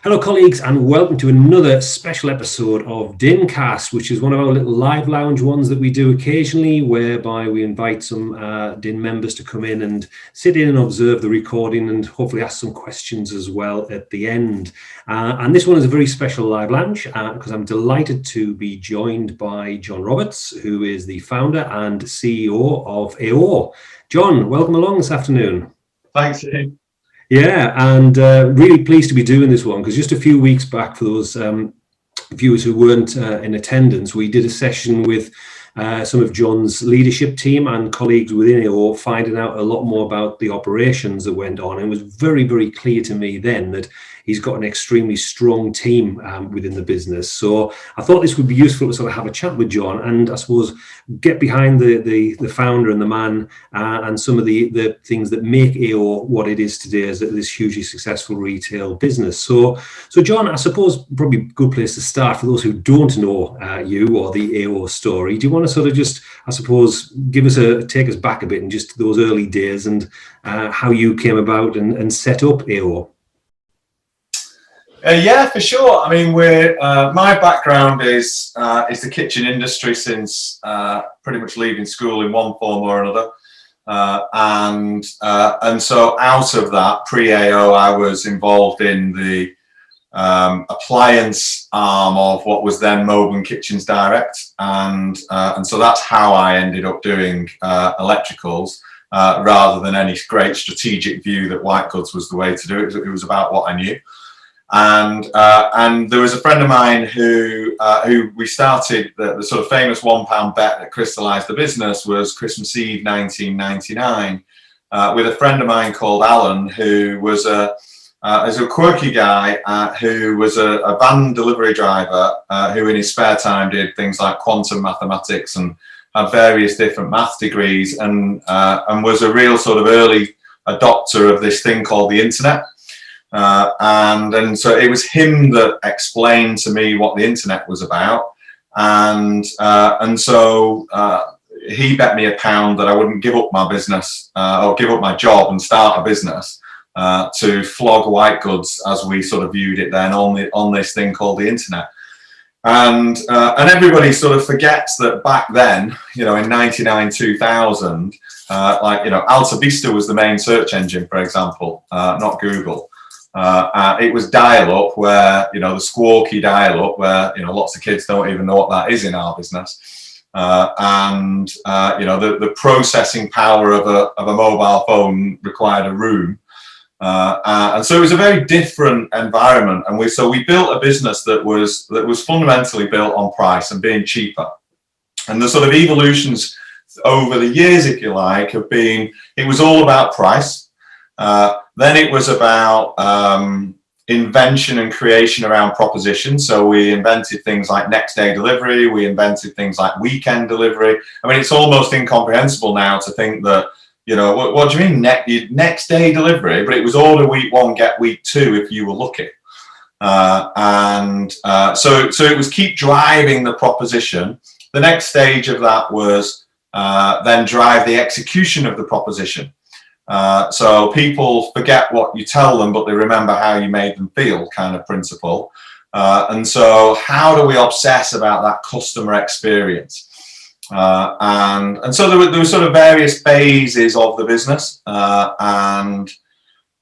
Hello, colleagues, and welcome to another special episode of DINCast, which is one of our little live lounge ones that we do occasionally, whereby we invite some DIN members to come in and sit in and observe the recording and hopefully ask some questions as well at the end. And this one is a very special live lounge because I'm delighted to be joined by John Roberts, who is the founder and CEO of Aor. John, welcome along this afternoon. Thanks, Ian. Yeah, and really pleased to be doing this one because just a few weeks back, for those viewers who weren't in attendance, we did a session with some of John's leadership team and colleagues within Aor, finding out a lot more about the operations that went on. And it was very, very clear to me then that he's got an extremely strong team within the business. So I thought this would be useful to sort of have a chat with John and I suppose get behind the founder and the man and some of the things that make Aor what it is today as this hugely successful retail business. So John, I suppose probably a good place to start for those who don't know you or the Aor story. Do you want to sort of just, I suppose, take us back a bit in just those early days and how you came about and set up Aor? Yeah, for sure. I mean, my background is the kitchen industry since pretty much leaving school in one form or another, and so out of that, pre-AO, I was involved in the appliance arm of what was then Moban Kitchens Direct, and so that's how I ended up doing electricals rather than any great strategic view that white goods was the way to do it. It was about what I knew. And there was a friend of mine who we started the sort of famous £1 bet that crystallized the business was Christmas Eve 1999 with a friend of mine called Alan, who was a quirky guy who was a van delivery driver who in his spare time did things like quantum mathematics and had various different math degrees and was a real sort of early adopter of this thing called the internet. And so it was him that explained to me what the internet was about, and so he bet me £1 that I wouldn't give up my business or give up my job and start a business to flog white goods as we sort of viewed it then on this thing called the internet. And everybody sort of forgets that back then, you know, in 99, 2000, Alta Vista was the main search engine, for example, not Google. It was dial-up, where, you know, the squawky dial-up, where, you know, lots of kids don't even know what that is in our business. The processing power of a mobile phone required a room. And so it was a very different environment. And we built a business that was fundamentally built on price and being cheaper. And the sort of evolutions over the years, if you like, have been, it was all about price. Then it was about invention and creation around propositions. So we invented things like next day delivery. We invented things like weekend delivery. I mean, it's almost incomprehensible now to think that, you know, what do you mean next day delivery? But it was order week 1, get week 2 if you were lucky. So it was keep driving the proposition. The next stage of that was then drive the execution of the proposition. So people forget what you tell them, but they remember how you made them feel, kind of principle. And so how do we obsess about that customer experience? And so there were sort of various phases of the business, and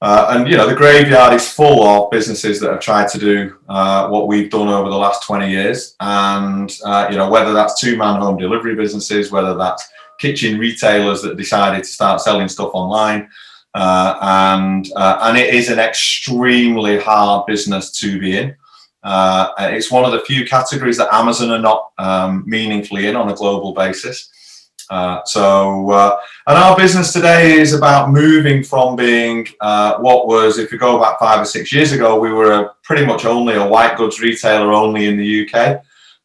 you know, the graveyard is full of businesses that have tried to do what we've done over the last 20 years. And you know, whether that's 2-man home delivery businesses, whether that's kitchen retailers that decided to start selling stuff online, and it is an extremely hard business to be in. It's one of the few categories that Amazon are not meaningfully in on a global basis. And our business today is about moving from being what was, if you go back 5 or 6 years ago, we were pretty much only a white goods retailer only in the UK.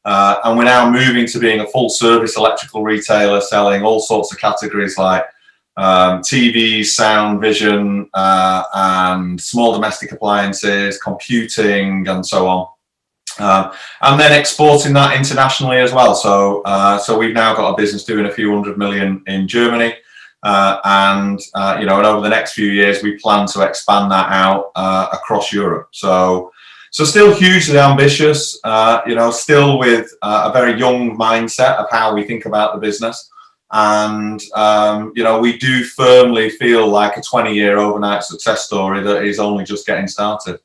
And we're now moving to being a full service electrical retailer selling all sorts of categories like TVs, sound, vision, and small domestic appliances, computing, and so on. And then exporting that internationally as well. So we've now got a business doing a few 100 million in Germany. And over the next few years, we plan to expand that out across Europe. So So still hugely ambitious, still with a very young mindset of how we think about the business. And, we do firmly feel like a 20-year overnight success story that is only just getting started.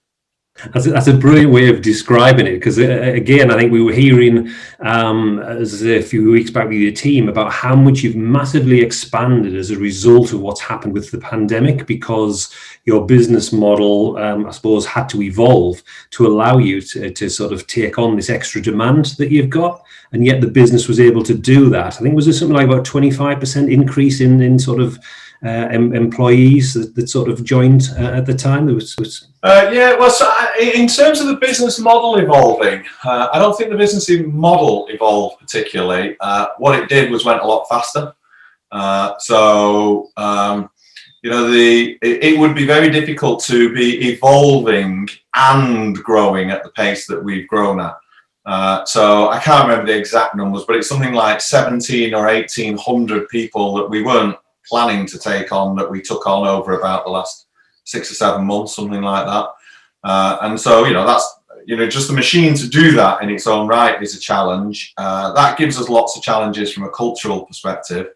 That's a brilliant way of describing it, because again, I think we were hearing as a few weeks back with your team about how much you've massively expanded as a result of what's happened with the pandemic, because your business model, I suppose, had to evolve to allow you to sort of take on this extra demand that you've got, and yet the business was able to do that. I think was there something like about 25% increase in sort of employees that sort of joined at the time? In terms of the business model evolving, I don't think the business model evolved particularly. What it did was went a lot faster. It would be very difficult to be evolving and growing at the pace that we've grown at. So I can't remember the exact numbers, but it's something like 17 or 1800 people that we weren't planning to take on, that we took on over about the last 6 or 7 months, something like that. And so, that's, just the machine to do that in its own right is a challenge. That gives us lots of challenges from a cultural perspective.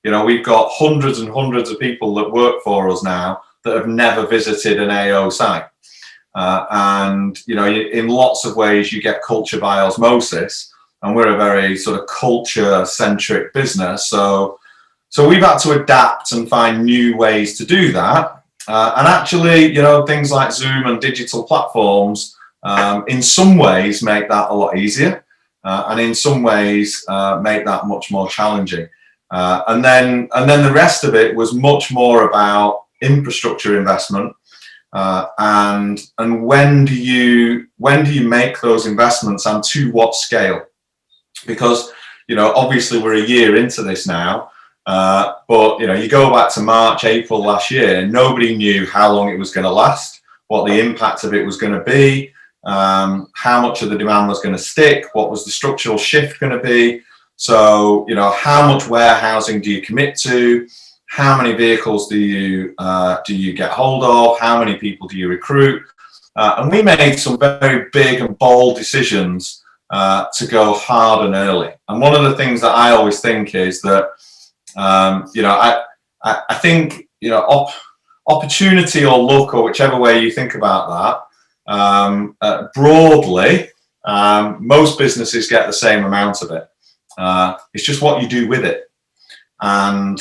We've got hundreds and hundreds of people that work for us now that have never visited an AO site. In lots of ways you get culture by osmosis, and we're a very sort of culture centric business. So we've had to adapt and find new ways to do that. And actually, things like Zoom and digital platforms, in some ways make that a lot easier, and in some ways make that much more challenging. And then the rest of it was much more about infrastructure investment, and when do you make those investments, and to what scale? Because obviously we're a year into this now. But you go back to March, April last year, nobody knew how long it was going to last, what the impact of it was going to be, how much of the demand was going to stick, what was the structural shift going to be. So, how much warehousing do you commit to? How many vehicles do you get hold of? How many people do you recruit? And we made some very big and bold decisions to go hard and early. And one of the things that I always think is that I think opportunity or luck, or whichever way you think about that, broadly, most businesses get the same amount of it. It's just what you do with it. And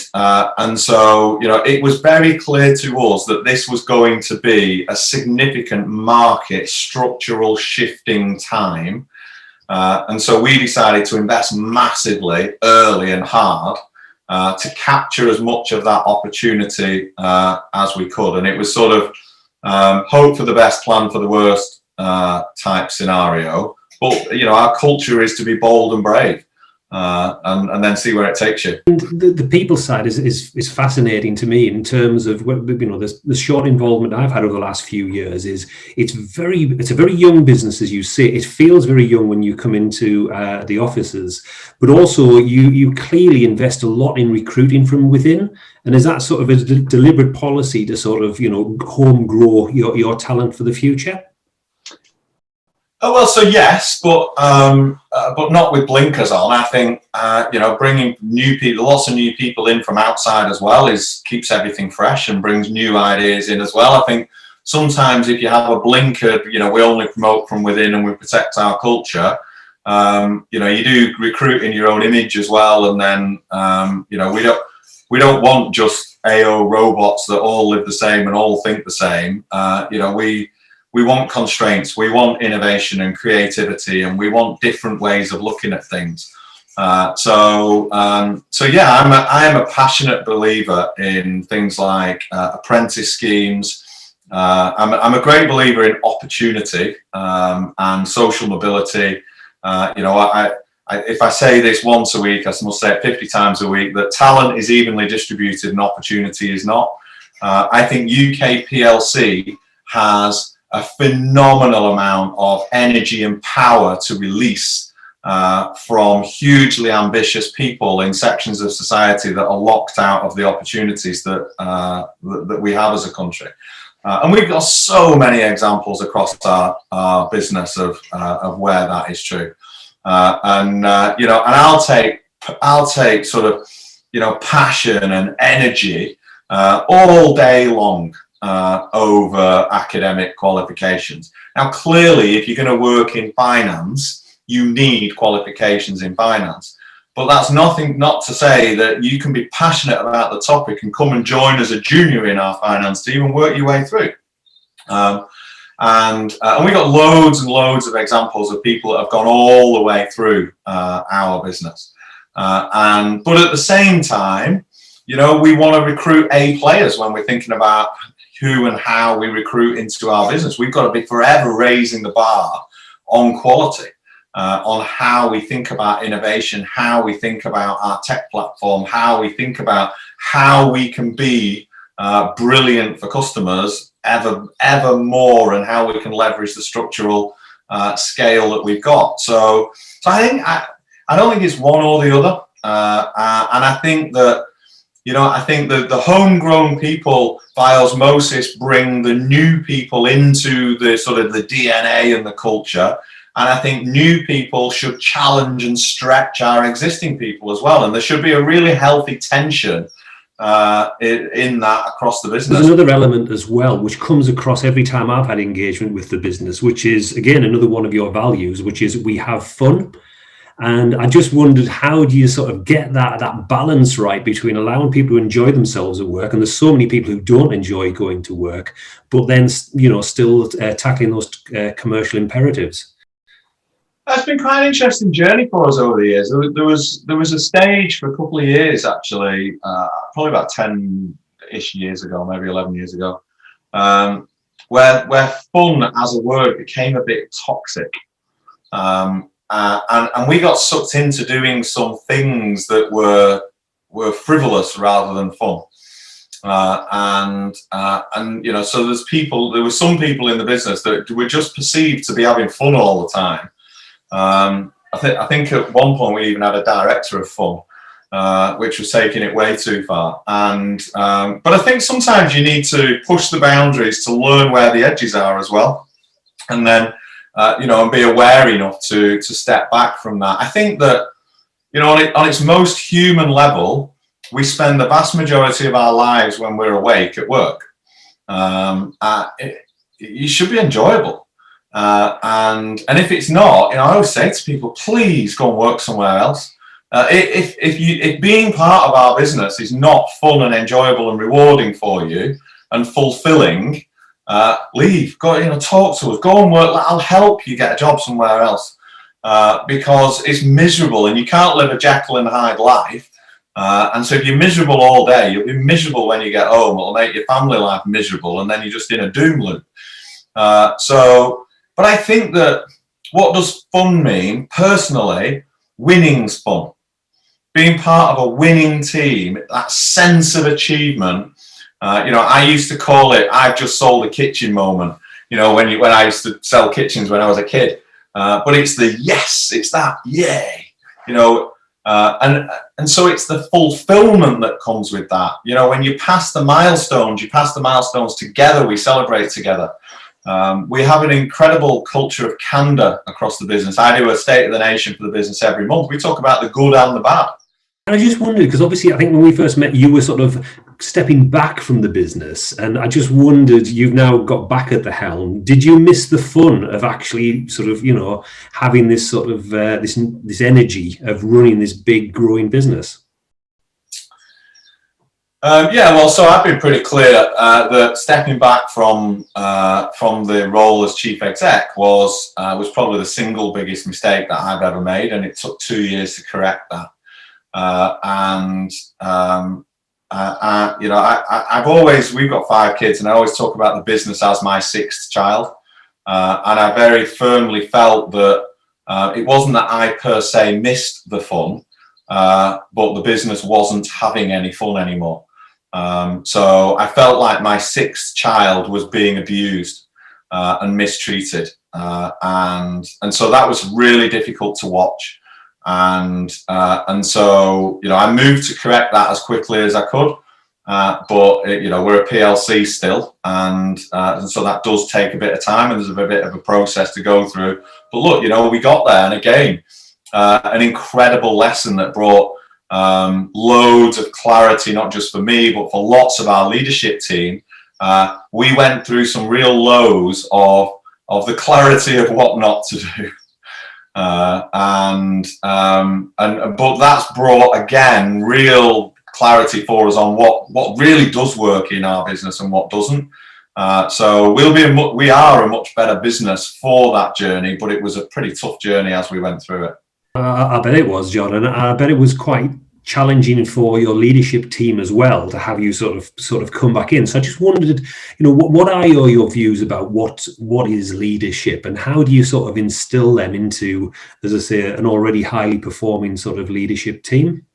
so it was very clear to us that this was going to be a significant market structural shifting time. And so we decided to invest massively early and hard to capture as much of that opportunity as we could. And it was sort of hope for the best, plan for the worst type scenario. But, our culture is to be bold and brave. And then see where it takes you. And the people side is fascinating to me in terms of the short involvement I've had over the last few years. It's a very young business, as you say. It feels very young when you come into the offices, but also you clearly invest a lot in recruiting from within. And is that sort of a deliberate policy to sort of home grow your talent for the future? Oh, well, so yes, but not with blinkers on. I think bringing new people, lots of new people in from outside as well, keeps everything fresh and brings new ideas in as well. I think sometimes if you have a blinkered, we only promote from within and we protect our culture. You do recruit in your own image as well, and then we don't want just AO robots that all live the same and all think the same. We want constraints, we want innovation and creativity, and we want different ways of looking at things. So yeah, I am a passionate believer in things like apprentice schemes. I'm a great believer in opportunity and social mobility. If I say this once a week, I must say it 50 times a week, that talent is evenly distributed and opportunity is not. I think UK PLC has a phenomenal amount of energy and power to release from hugely ambitious people in sections of society that are locked out of the opportunities that we have as a country. And we've got so many examples across our business of where that is true. And I'll take sort of, passion and energy all day long over academic qualifications. Now, clearly, if you're going to work in finance, you need qualifications in finance. But that's not to say that you can be passionate about the topic and come and join as a junior in our finance team and work your way through. And we got loads and loads of examples of people that have gone all the way through our business. But at the same time, we want to recruit A players when we're thinking about who and how we recruit into our business. We've got to be forever raising the bar on quality, on how we think about innovation, how we think about our tech platform, how we think about how we can be brilliant for customers ever more, and how we can leverage the structural scale that we've got. So I don't think it's one or the other, and I think that the homegrown people by osmosis bring the new people into the sort of the DNA and the culture. And I think new people should challenge and stretch our existing people as well. And there should be a really healthy tension in that across the business. There's another element as well, which comes across every time I've had engagement with the business, which is, again, another one of your values, which is we have fun. And I just wondered, how do you sort of get that balance right between allowing people to enjoy themselves at work, and there's so many people who don't enjoy going to work, but then, still tackling those commercial imperatives? That's been quite an interesting journey for us over the years. There was a stage for a couple of years, actually, probably about 10-ish years ago, maybe 11 years ago, where fun as a word became a bit toxic. And we got sucked into doing some things that were frivolous rather than fun. So there were some people in the business that were just perceived to be having fun all the time. I think at one point we even had a director of fun, which was taking it way too far. But I think sometimes you need to push the boundaries to learn where the edges are as well, and then and be aware enough to step back from that. I think that on its most human level, we spend the vast majority of our lives when we're awake at work. It should be enjoyable. And if it's not, I always say to people, please go and work somewhere else. If being part of our business is not fun and enjoyable and rewarding for you and fulfilling, leave. Go, talk to us. Go and work. I'll help you get a job somewhere else, because it's miserable and you can't live a Jekyll and Hyde life. And so if you're miserable all day, you'll be miserable when you get home. It'll make your family life miserable, and then you're just in a doom loop. But I think that what does fun mean? Personally, winning's fun. Being part of a winning team, that sense of achievement. I used to call it, I've just sold a kitchen moment, when I used to sell kitchens when I was a kid. But it's the yes, it's that yay, and so it's the fulfillment that comes with that. When you pass the milestones together, we celebrate together. We have an incredible culture of candor across the business. I do a State of the Nation for the business every month. We talk about the good and the bad. And I just wondered, because obviously I think when we first met, you were sort of stepping back from the business, and I just wondered, you've now got back at the helm. Did you miss the fun of actually sort of, having this sort of this energy of running this big growing business? So I've been pretty clear that stepping back from the role as chief exec was probably the single biggest mistake that I've ever made, and it took 2 years to correct that. We've got 5 kids, and I always talk about the business as my 6th child. And I very firmly felt that it wasn't that I per se missed the fun, but the business wasn't having any fun anymore. So I felt like my 6th child was being abused and mistreated. And so that was really difficult to watch. And so, I moved to correct that as quickly as I could. but we're a PLC still, and so that does take a bit of time, and there's a bit of a process to go through. But look, we got there, and again, an incredible lesson that brought loads of clarity, not just for me, but for lots of our leadership team. We went through some real lows of the clarity of what not to do. But that's brought, again, real clarity for us on what really does work in our business and what doesn't. So we are a much better business for that journey, but it was a pretty tough journey as we went through it. I bet it was, John, and I bet it was quite challenging for your leadership team as well to have you sort of come back in. So I just wondered, what are your views about what is leadership, and how do you sort of instill them into, as I say, an already highly performing sort of leadership team?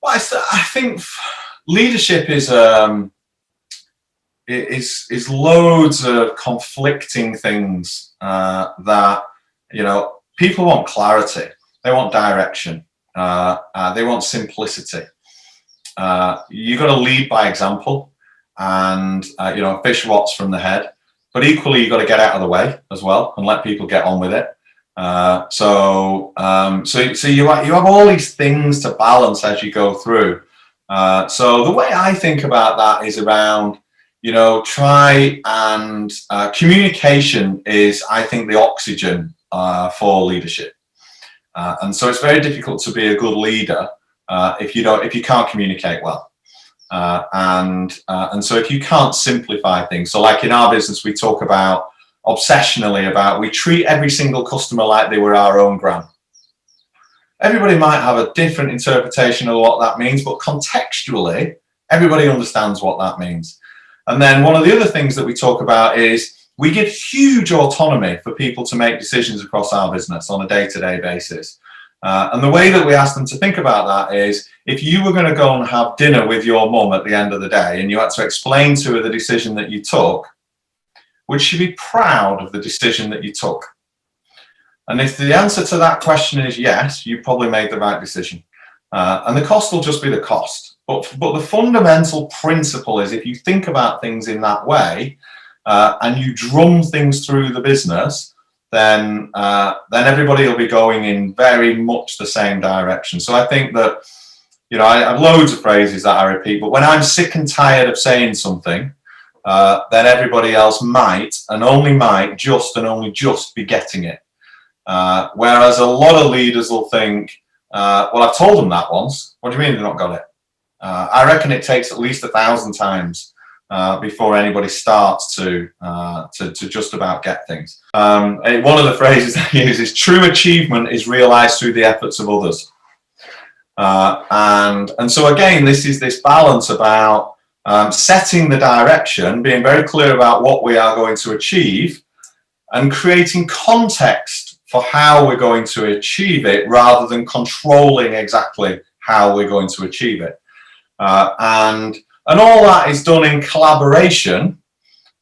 Well, I think leadership is loads of conflicting things that people want clarity, they want direction. They want simplicity. You've got to lead by example, and fish rots from the head. But equally, you've got to get out of the way as well and let people get on with it. So you have all these things to balance as you go through. So the way I think about that is around, try and communication is, I think, the oxygen for leadership. And so it's very difficult to be a good leader if you can't communicate well, and so if you can't simplify things. So, like in our business, we talk about obsessionally about we treat every single customer like they were our own gran. Everybody might have a different interpretation of what that means, but contextually, everybody understands what that means. And then one of the other things that we talk about is we give huge autonomy for people to make decisions across our business on a day-to-day basis. And the way that we ask them to think about that is, if you were going to go and have dinner with your mum at the end of the day and you had to explain to her the decision that you took, would she be proud of the decision that you took? And if the answer to that question is yes, you probably made the right decision. And the cost will just be the cost. But the fundamental principle is, if you think about things in that way, and you drum things through the business, then everybody will be going in very much the same direction. So I think that, I have loads of phrases that I repeat, but when I'm sick and tired of saying something, then everybody else might, and only just be getting it. Whereas a lot of leaders will think, well, I've told them that once. What do you mean they've not got it? I reckon it takes at least 1,000 times before anybody starts to just about get things. One of the phrases I use is, true achievement is realized through the efforts of others. And so again, this is this balance about setting the direction, being very clear about what we are going to achieve, and creating context for how we're going to achieve it, rather than controlling exactly how we're going to achieve it. And all that is done in collaboration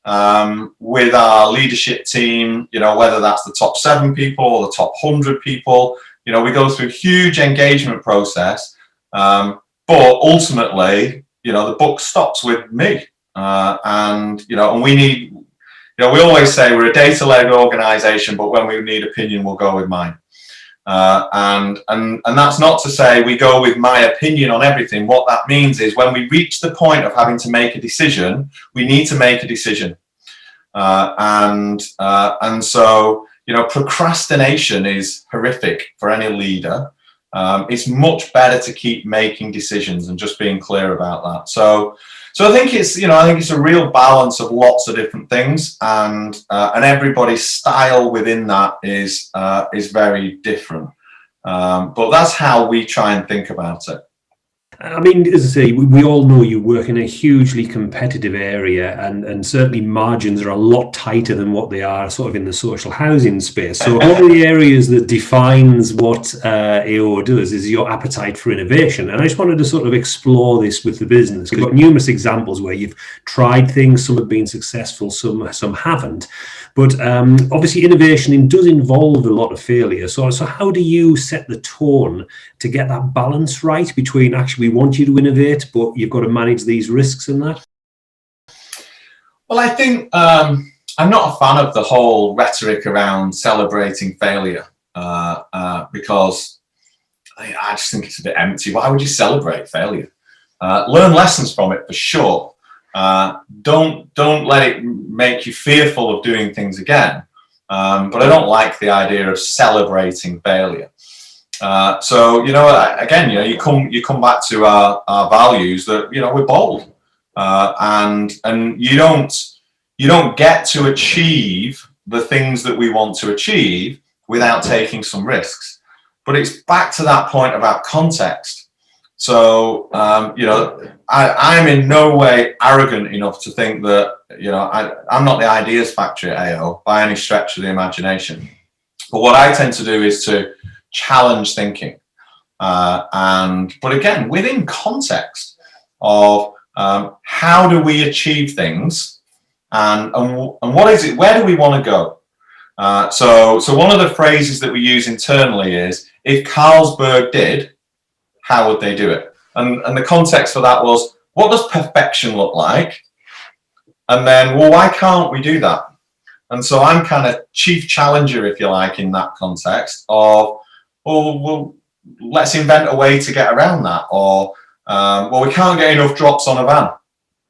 with our leadership team, whether that's the top 7 people or the top 100 people. We go through a huge engagement process, but ultimately, the buck stops with me. And we need, we always say we're a data-led organization, but when we need opinion, we'll go with mine. And that's not to say we go with my opinion on everything. What that means is, when we reach the point of having to make a decision, we need to make a decision. And so, procrastination is horrific for any leader. It's much better to keep making decisions and just being clear about that. So I think it's, a real balance of lots of different things, and everybody's style within that is very different. But that's how we try and think about it. I mean, as I say, we all know you work in a hugely competitive area, and certainly margins are a lot tighter than what they are sort of in the social housing space. So one of the areas that defines what Aor does is your appetite for innovation. And I just wanted to sort of explore this with the business. We've got numerous examples where you've tried things, some have been successful, some haven't. But obviously innovation does involve a lot of failure. So how do you set the tone to get that balance right between, actually, we want you to innovate, but you've got to manage these risks in that? Well, I think I'm not a fan of the whole rhetoric around celebrating failure because I just think it's a bit empty. Why would you celebrate failure? Learn lessons from it for sure. Don't let it make you fearful of doing things again. But I don't like the idea of celebrating failure. So again, you come back to our values that we're bold, and you don't get to achieve the things that we want to achieve without taking some risks. But it's back to that point about context. So I'm in no way arrogant enough to think that I'm not the ideas factory at AO by any stretch of the imagination. But what I tend to do is to challenge thinking, but again within context of how do we achieve things, and what is it? Where do we want to go? So one of the phrases that we use internally is, if Carlsberg did, how would they do it? And the context for that was, what does perfection look like? And then, well, why can't we do that? And so I'm kind of chief challenger, if you like, in that context of, well, let's invent a way to get around that. Or, well, we can't get enough drops on a van.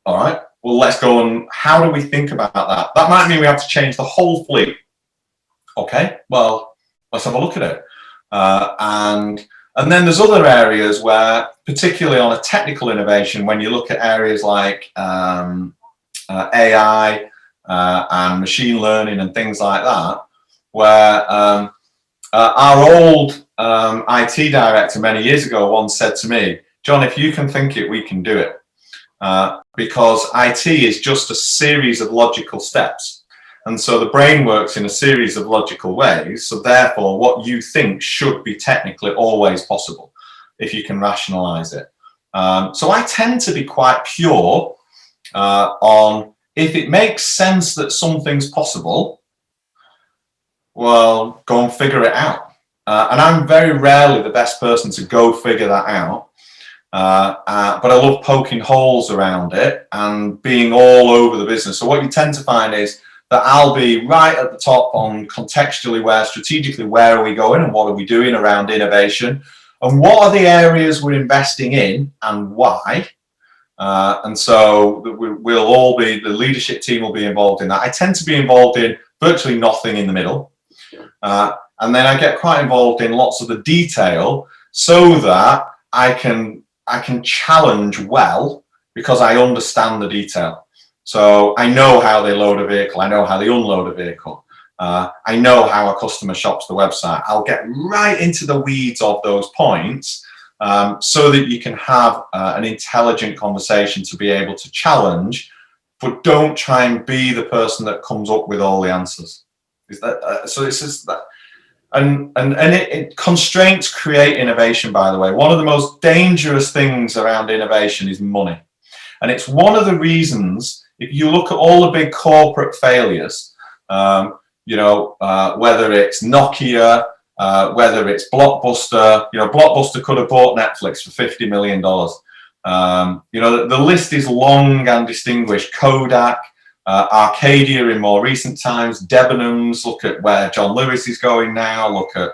All right, well, let's go and how do we think about that? That might mean we have to change the whole fleet. Okay, well, let's have a look at it. And then there's other areas where, particularly on a technical innovation, when you look at areas like AI and machine learning and things like that, where our old IT director many years ago once said to me, John, if you can think it, we can do it. Because IT is just a series of logical steps. And so the brain works in a series of logical ways. So therefore, what you think should be technically always possible if you can rationalize it. So I tend to be quite pure on, if it makes sense that something's possible, well, go and figure it out. And I'm very rarely the best person to go figure that out. But I love poking holes around it and being all over the business. So what you tend to find is that I'll be right at the top on contextually strategically, where are we going and what are we doing around innovation? And what are the areas we're investing in and why? And so we'll all be, the leadership team will be involved in that. I tend to be involved in virtually nothing in the middle. And then I get quite involved in lots of the detail so that I can challenge well because I understand the detail. So I know how they load a vehicle. I know how they unload a vehicle. I know how a customer shops the website. I'll get right into the weeds of those points so that you can have an intelligent conversation to be able to challenge, but don't try and be the person that comes up with all the answers. Is that so? It's just that. And constraints create innovation, by the way. One of the most dangerous things around innovation is money. And it's one of the reasons, if you look at all the big corporate failures, whether it's Nokia, whether it's Blockbuster, Blockbuster could have bought Netflix for $50 million. The list is long and distinguished. Kodak, Arcadia in more recent times, Debenhams, look at where John Lewis is going now, look at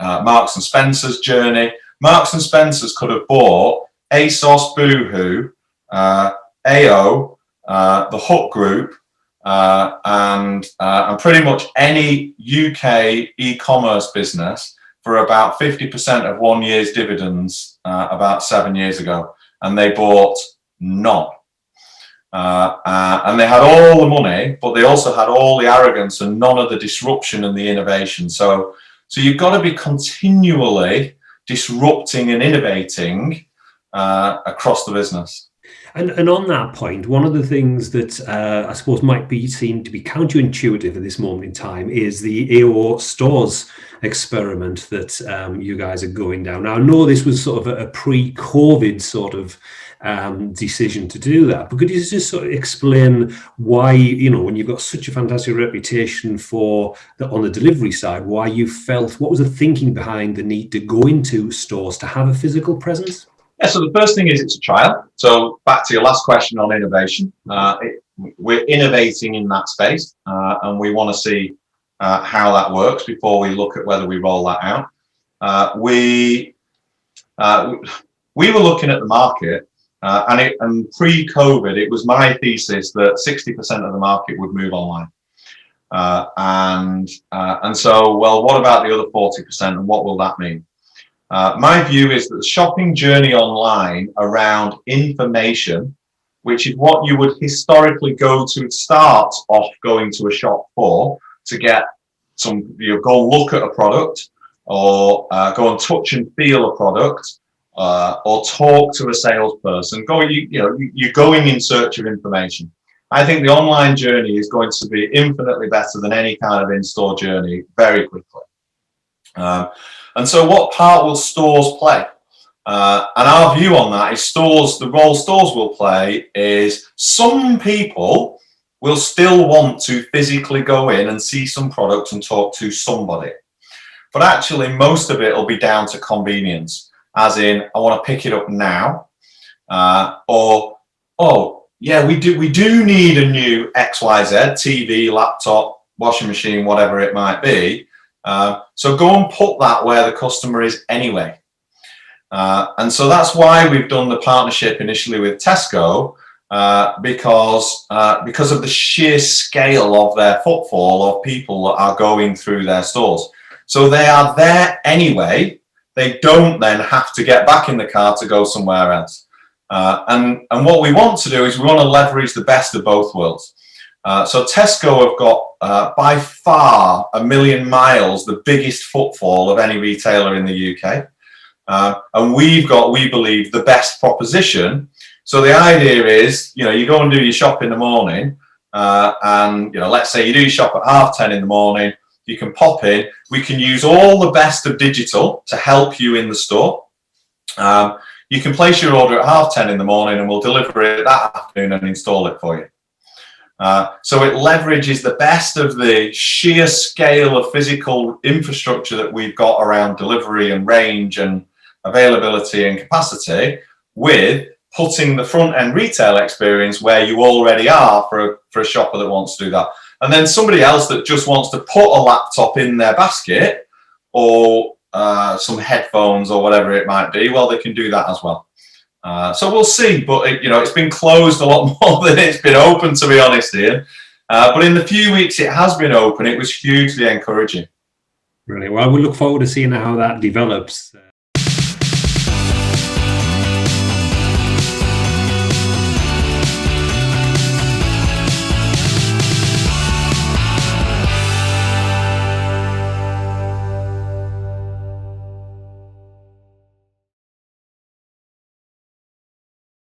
Marks and Spencer's journey. Marks and Spencer's could have bought ASOS, Boohoo, AO, the Hook Group, and pretty much any UK e-commerce business for about 50% of 1 year's dividends about 7 years ago, and they bought none. And they had all the money, but they also had all the arrogance and none of the disruption and the innovation. So you've got to be continually disrupting and innovating across the business. And on that point, one of the things that I suppose might be seen to be counterintuitive at this moment in time is the Aor Stores experiment that you guys are going down. Now, I know this was sort of a pre-COVID sort of decision to do that. But could you just sort of explain why, you know, when you've got such a fantastic reputation on the delivery side, why you felt, what was the thinking behind the need to go into stores to have a physical presence? Yeah, so the first thing is it's a trial. So back to your last question on innovation, we're innovating in that space, and we want to see how that works before we look at whether we roll that out. We were looking at the market, and pre-COVID, it was my thesis that 60% of the market would move online. And so, well, what about the other 40%, and what will that mean? My view is that the shopping journey online around information, which is what you would historically go to start off going to a shop for, to get go look at a product, or go and touch and feel a product, or talk to a salesperson. You're going in search of information. I think the online journey is going to be infinitely better than any kind of in-store journey very quickly. And so what part will stores play? And our view on that is the role stores will play is some people will still want to physically go in and see some product and talk to somebody. But actually, most of it will be down to convenience, as in, I want to pick it up now, or, oh, yeah, we do need a new XYZ, TV, laptop, washing machine, whatever it might be. So go and put that where the customer is anyway. And so that's why we've done the partnership initially with Tesco, because of the sheer scale of their footfall of people that are going through their stores. So they are there anyway. They don't then have to get back in the car to go somewhere else. And what we want to do is we want to leverage the best of both worlds. So Tesco have got by far 1 million miles the biggest footfall of any retailer in the UK, and we've got, we believe, the best proposition. So the idea is, you go and do your shop in the morning, and let's say you do your shop at 10:30 in the morning. You can pop in. We can use all the best of digital to help you in the store. You can place your order at 10:30 in the morning, and we'll deliver it that afternoon and install it for you. So it leverages the best of the sheer scale of physical infrastructure that we've got around delivery and range and availability and capacity, with putting the front end retail experience where you already are for a shopper that wants to do that. And then somebody else that just wants to put a laptop in their basket, or some headphones or whatever it might be, well, they can do that as well. So we'll see, but it's been closed a lot more than it's been open, to be honest, Ian. But in the few weeks it has been open, it was hugely encouraging. Brilliant. Well, we look forward to seeing how that develops.